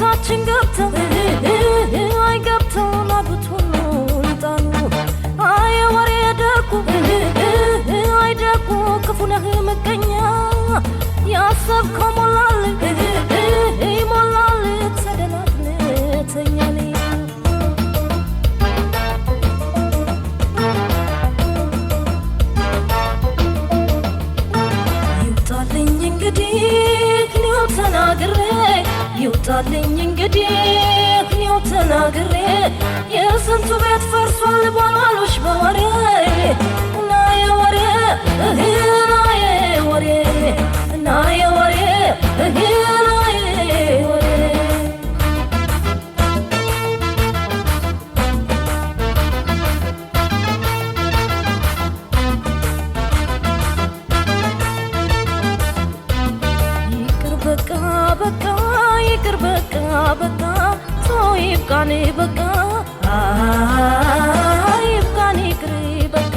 ቤታችን ገብተው አይገብተው ናብቱን ጣሉ አይ ወሬ ደጉ አይደጉ ክፉ ነህ መቀኛ ያሰብከው ሞላል ሞላል ተደናግነተኛኔ ይውጣልኝ እንግዲህ ነው ተናግሬ ይውጣልኝ እንግዲህ ነው ተናግሬ የስንቱ ቤት ፈርሷል ባሏሎች በወሬ ናየ ወሬ ናየ ወሬ ናየ ወሬ ናየ ወሬ ይቅር በቃ በቃ ይቅር በቃ በቃ ይብቃን በቃ ይብቃን ይቅር በቃ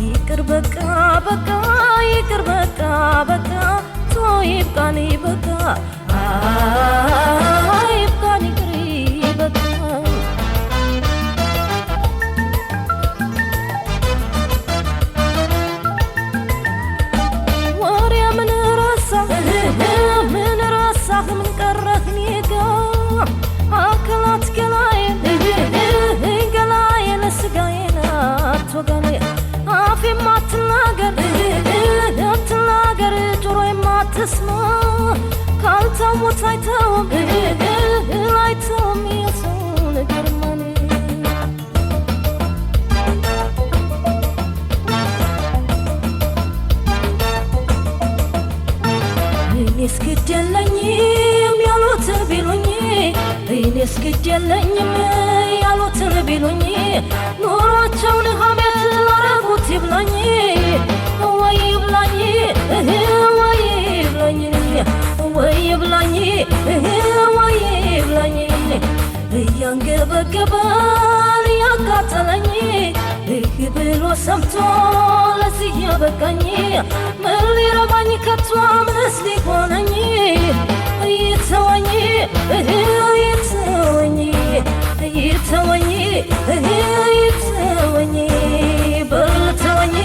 ይቅር በቃ በቃ ይቅር በቃ በቃ ይብቃን በቃ ይብቃን ይቅር በቃ ወሬ ምን ረሳህ ምን ረሳህ ምን ቀረህ ኔጋ አከላት ገላዬን ገላዬን ስጋዬን አትወጋኔ አፌ ማትናገር አትናገር ጆሮ የማትስማ ካልተውት አይተውም አይተውም የሰው ነገር ማኔ እኔስ ግድ የለኝም ያሉትን ቢሉኝ እኔስ ግድ የለኝም ያሉትን ቢሉኝ ኑሯቸውን ሀሜት ላረጉት ይብላኝ ወይ ይብላኝ ወይ ይብላኝ ወይ ይብላኝ ወይ ይብላኝ እያንገበገበን ያቃጠለኝ ይህ ብሎ ሰምቶ ለዚህ ያበቃኝ ምን ሊረባኝ ከቶ ምንስ ሊሆነኝ ይተወኝ ይተወኝ ይተወኝ ይተወኝ በልተወኝ